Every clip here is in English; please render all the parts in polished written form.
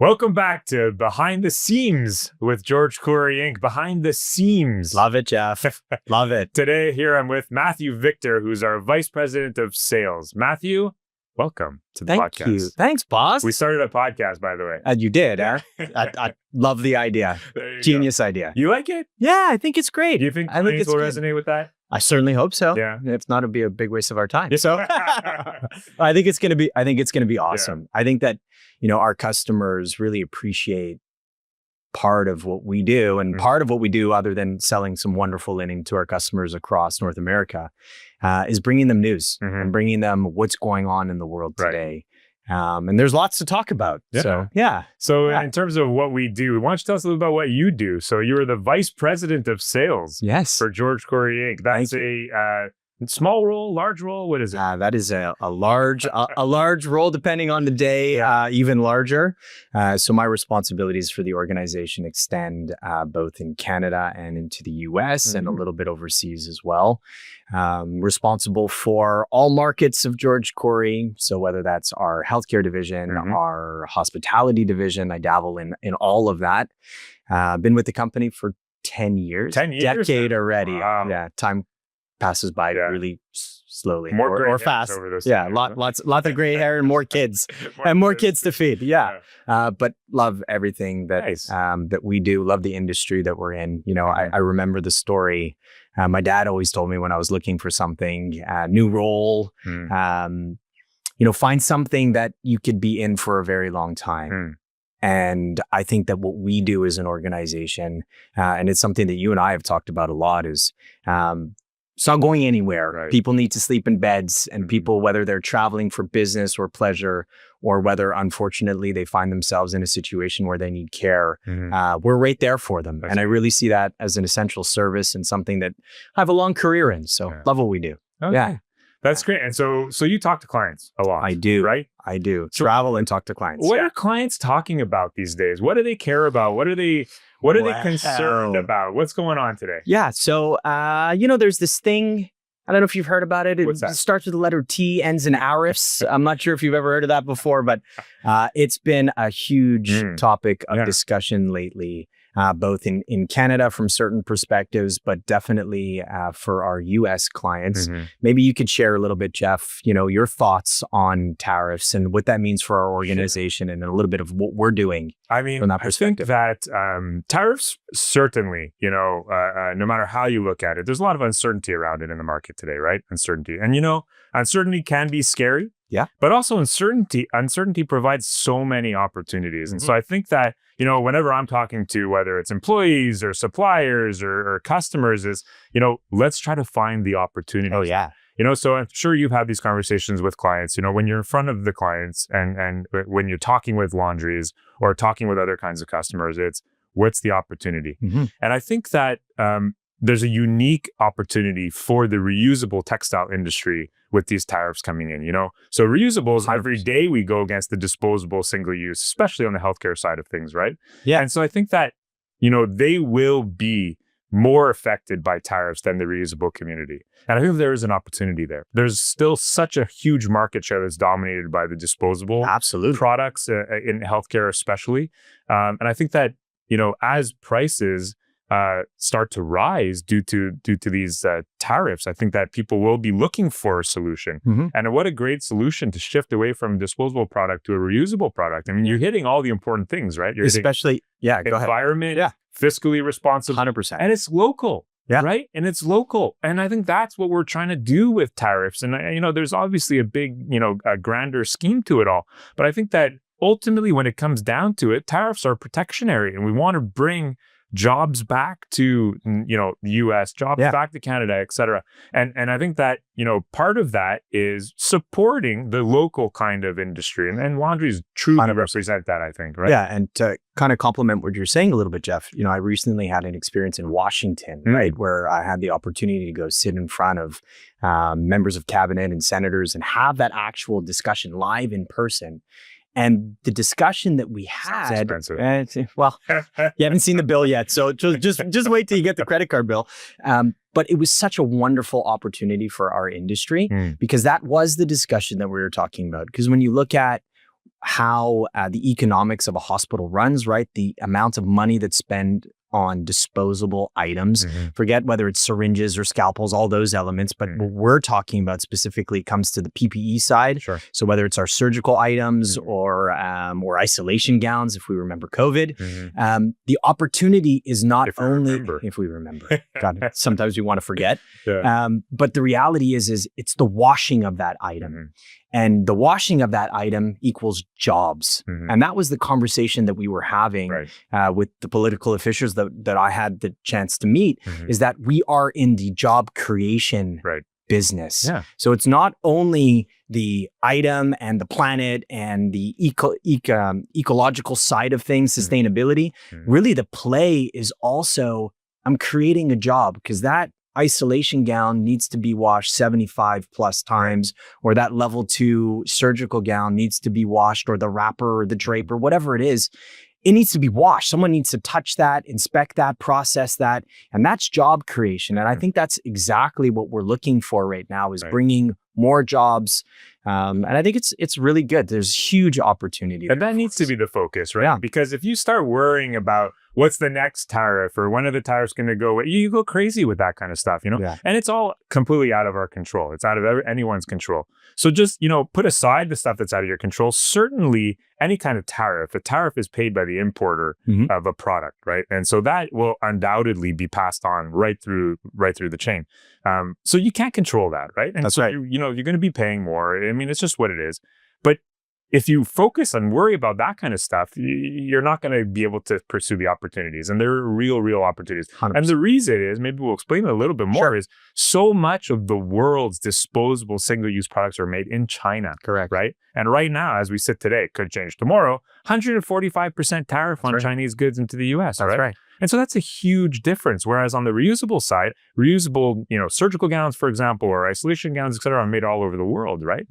Welcome back to Behind the Seams with George Courey Inc. Behind the Seams. Love it, Jeff. Love it. Today, here I'm with Matthew Victor, who's our Vice President of Sales. Matthew, welcome to the podcast. Thank you. Thanks, boss. We started a podcast, by the way. You did, huh? I love the idea. Genius idea. You like it? Yeah, I think it's great. Do you think clients will resonate with that? I certainly hope so. Yeah. If not, it'd be a big waste of our time. So I think it's gonna be awesome. Yeah. I think that, our customers really appreciate part of what we do, and part of what we do, other than selling some wonderful linen to our customers across North America, is bringing them news and bringing them what's going on in the world today. And there's lots to talk about. Yeah. So in terms of what we do, why don't you tell us a little about what you do? So you are the Vice President of Sales for George Courey Inc. That's a small role, large role? What is it? That is a large role, depending on the day, even larger. So my responsibilities for the organization extend both in Canada and into the US and a little bit overseas as well. Responsible for all markets of George Courey. So whether that's our healthcare division, our hospitality division, I dabble in all of that. Been with the company for 10 years. 10 years? Decade already. Wow. Yeah, time passes by really slowly or fast. Over those lots of gray hair and more kids and more kids to feed. But love everything that that we do. Love the industry that we're in. I remember the story. My dad always told me when I was looking for something, new role, find something that you could be in for a very long time. And I think that what we do as an organization, and it's something that you and I have talked about a lot, is it's not going anywhere. People need to sleep in beds, and people, whether they're traveling for business or pleasure, or whether unfortunately they find themselves in a situation where they need care, we're right there for them. And I really see that as an essential service and something that I have a long career in. So love what we do. Okay. That's great. And so you talk to clients a lot. I do. Right? I do. Travel and talk to clients. What are clients talking about these days? What do they care about? What are they concerned about? What's going on today? Yeah. So, there's this thing. I don't know if you've heard about it. It starts with the letter T, ends in tariffs. I'm not sure if you've ever heard of that before, but it's been a huge topic of discussion lately, both in Canada from certain perspectives, but definitely for our US clients. Maybe you could share a little bit, Jeff, your thoughts on tariffs and what that means for our organization and a little bit of what we're doing. I mean, from that I think that tariffs, certainly, no matter how you look at it, there's a lot of uncertainty around it in the market today, right? Uncertainty. And, uncertainty can be scary. Yeah. But also uncertainty provides so many opportunities. And so I think that, whenever I'm talking to, whether it's employees or suppliers or customers, is, let's try to find the opportunities. Oh, yeah. So I'm sure you've had these conversations with clients, when you're in front of the clients and when you're talking with laundries or talking with other kinds of customers, it's what's the opportunity? And I think that there's a unique opportunity for the reusable textile industry with these tariffs coming in, So reusables, every day we go against the disposable single use, especially on the healthcare side of things, right? Yeah. And so I think that, they will be more affected by tariffs than the reusable community. And I think there is an opportunity there. There's still such a huge market share that's dominated by the disposable products in healthcare especially. And I think that, as prices start to rise due to these tariffs, I think that people will be looking for a solution. And what a great solution to shift away from a disposable product to a reusable product. I mean, you're hitting all the important things, right? You're especially, environment, fiscally responsible, 100%, and it's local. Right. And it's local. And I think that's what we're trying to do with tariffs. And, there's obviously a big, a grander scheme to it all. But I think that ultimately, when it comes down to it, tariffs are protectionary, and we want to bring jobs back to, the US, jobs back to Canada, et cetera. And I think that, part of that is supporting the local kind of industry. And laundries truly represent that, I think, right? Yeah. And to kind of complement what you're saying a little bit, Jeff, I recently had an experience in Washington, right, where I had the opportunity to go sit in front of members of cabinet and senators and have that actual discussion live in person. And the discussion that we had, well, you haven't seen the bill yet, so just wait till you get the credit card bill. But it was such a wonderful opportunity for our industry because that was the discussion that we were talking about. Because when you look at how the economics of a hospital runs, right? The amount of money that's spent on disposable items. Forget whether it's syringes or scalpels, all those elements, but what we're talking about specifically comes to the PPE side. Sure. So whether it's our surgical items or isolation gowns, if we remember COVID, the opportunity is not if we remember. God, sometimes we want to forget. But the reality is it's the washing of that item. And the washing of that item equals jobs. And that was the conversation that we were having with the political officials that I had the chance to meet, is that we are in the job creation business. So it's not only the item and the planet and the ecological side of things, sustainability. Really the play is also, I'm creating a job, because that isolation gown needs to be washed 75 plus times, or that level 2 surgical gown needs to be washed, or the wrapper or the drape or whatever it is. It needs to be washed. Someone needs to touch that, inspect that, process that. And that's job creation. And I think that's exactly what we're looking for right now, is bringing more jobs. And I think it's really good. There's huge opportunity. And that needs to be the focus, right? Because if you start worrying about what's the next tariff, or when are the tariffs going to go away, you go crazy with that kind of stuff, And it's all completely out of our control. It's out of anyone's control. So just, put aside the stuff that's out of your control. Certainly any kind of tariff, a tariff is paid by the importer of a product, right? And so that will undoubtedly be passed on right through the chain. So you can't control that, right? And that's so right. you're going to be paying more. I mean, it's just what it is. But if you focus and worry about that kind of stuff, you're not going to be able to pursue the opportunities. And there are real opportunities. 100%. And the reason is, maybe we'll explain it a little bit more, is so much of the world's disposable single-use products are made in China. Correct. Right? And right now, as we sit today, could change tomorrow, 145% tariff on Chinese goods into the US. That's right. And so that's a huge difference. Whereas on the reusable side, reusable, surgical gowns, for example, or isolation gowns, et cetera, are made all over the world, right?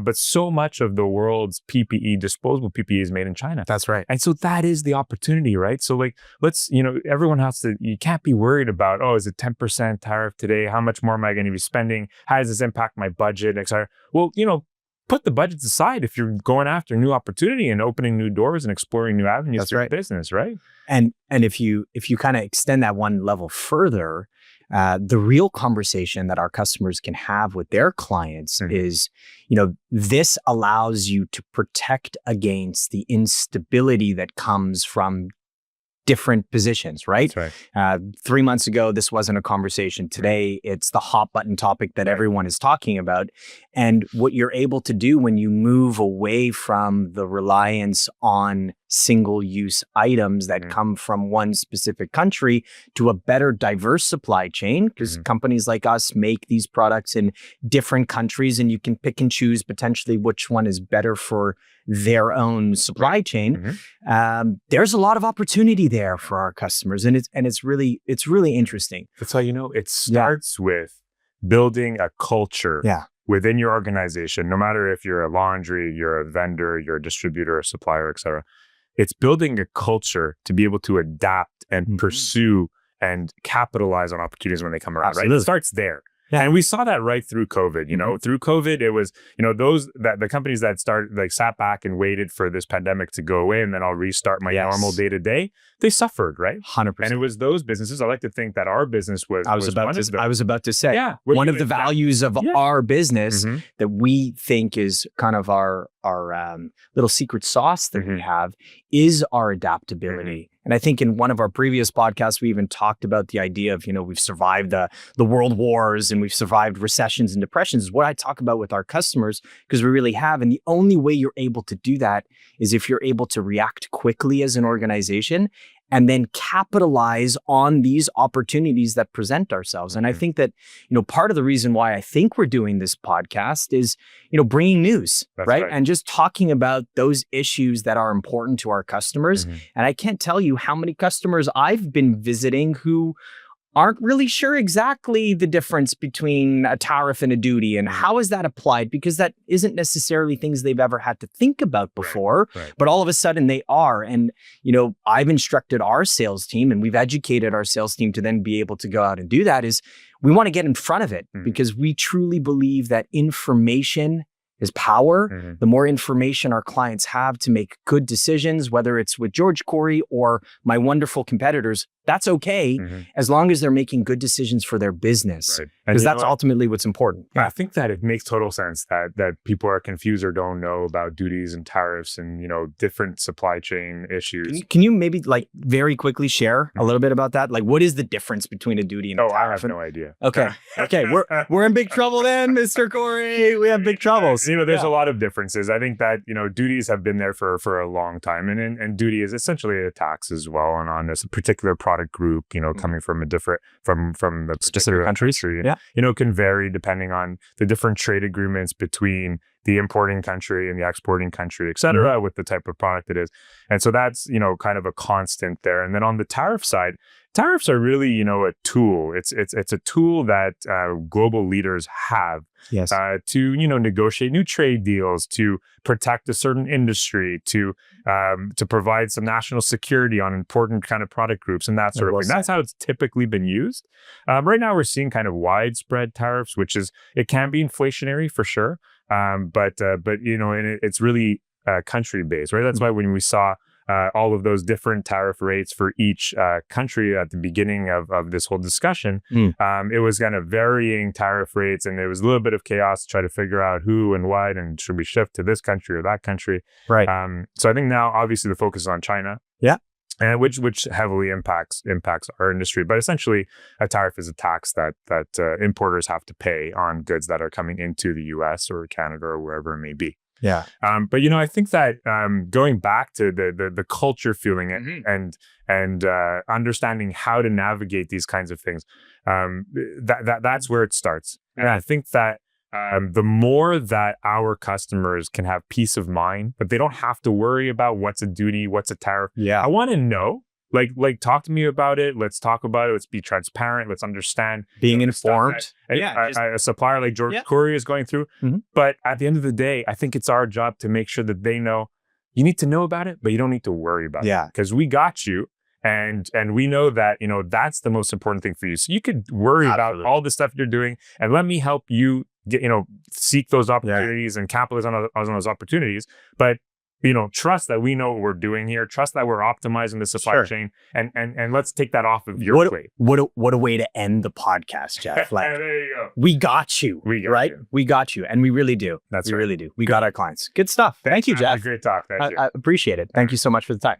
But so much of the world's PPE, disposable PPE, is made in China. That's right. And so that is the opportunity, right? So let's, everyone you can't be worried about, is it 10% tariff today? How much more am I going to be spending? How does this impact my budget, et cetera? Well, put the budgets aside if you're going after new opportunity and opening new doors and exploring new avenues for business, right? And if you kind of extend that one level further, the real conversation that our customers can have with their clients is, this allows you to protect against the instability that comes from different positions, right? That's right. 3 months ago, this wasn't a conversation. Today, it's the hot button topic that everyone is talking about. And what you're able to do when you move away from the reliance on single-use items that come from one specific country to a better diverse supply chain, because companies like us make these products in different countries, and you can pick and choose potentially which one is better for their own supply chain. There's a lot of opportunity there for our customers, and it's really interesting. That's how it starts with building a culture within your organization. No matter if you're a laundry, you're a vendor, you're a distributor, a supplier, et cetera. It's building a culture to be able to adapt and pursue and capitalize on opportunities when they come around. Absolutely. Right? It starts there. And we saw that right through COVID. Through COVID, it was, the companies that sat back and waited for this pandemic to go away, and then I'll restart my normal day to day. They suffered, right? 100%. And it was those businesses. I like to think that our business was. I was about to say, one of the values of our business that we think is kind of our little secret sauce that we have is our adaptability. And I think in one of our previous podcasts, we even talked about the idea of, we've survived the world wars and we've survived recessions and depressions, is what I talk about with our customers, because we really have. And the only way you're able to do that is if you're able to react quickly as an organization and then capitalize on these opportunities that present ourselves. And I think that, part of the reason why I think we're doing this podcast is, bringing news, right? And just talking about those issues that are important to our customers. And I can't tell you how many customers I've been visiting who aren't really sure exactly the difference between a tariff and a duty and how is that applied, because that isn't necessarily things they've ever had to think about before, but all of a sudden they are. And, I've instructed our sales team, and we've educated our sales team to then be able to go out and do that, is we want to get in front of it because we truly believe that information is power. Mm-hmm. The more information our clients have to make good decisions, whether it's with George Courey or my wonderful competitors, that's okay as long as they're making good decisions for their business. Right. Because that's ultimately what's important. Yeah, I think that it makes total sense that people are confused or don't know about duties and tariffs and, you know, different supply chain issues. Can you maybe like very quickly share a little bit about that? Like, what is the difference between a duty and a tariff? I have no idea. Okay. Okay. We're in big trouble then, Mr. Courey. We have big troubles. You know, there's a lot of differences. I think that, you know, duties have been there for a long time, and duty is essentially a tax as well on this particular product group, you know, coming from a different from the specific countries. Yeah. You know, can vary depending on the different trade agreements between the importing country and the exporting country, et cetera, with the type of product it is. And so that's, you know, kind of a constant there. And then on the tariff side, tariffs are really, you know, a tool. It's a tool that global leaders have to, you know, negotiate new trade deals, to protect a certain industry, to provide some national security on important kind of product groups and that sort of thing. That's how it's typically been used. Right now, we're seeing kind of widespread tariffs, which is, it can be inflationary for sure. But you know, and it's really country based, right? That's why when we saw all of those different tariff rates for each country at the beginning of this whole discussion, it was kind of varying tariff rates, and there was a little bit of chaos to try to figure out who and what, and should we shift to this country or that country, right? So I think now obviously the focus is on China, and which heavily impacts our industry. But essentially, a tariff is a tax that importers have to pay on goods that are coming into the U.S. or Canada or wherever it may be. Yeah. But you know, I think that going back to the culture feeling and understanding how to navigate these kinds of things, that's where it starts. And I think that the more that our customers can have peace of mind, but they don't have to worry about what's a duty, what's a tariff. Yeah. I want to know. Like, talk to me about it. Let's talk about it. Let's be transparent. Let's understand. Being informed. A supplier like George Courey is going through. But at the end of the day, I think it's our job to make sure that they know you need to know about it, but you don't need to worry about it. Because we got you. And we know that, you know, that's the most important thing for you. So you could worry about all the stuff you're doing, and let me help you get, you know, seek those opportunities and capitalize on those opportunities. But you know, trust that we know what we're doing here. Trust that we're optimizing the supply chain, and let's take that off of your plate. What a way to end the podcast, Jeff. Like, there you go. We got you. We got you, and we really do. We really do. We got our clients. Good stuff. Thank you, Jeff. Great talk. Thank you. I appreciate it. Thank you so much for the time.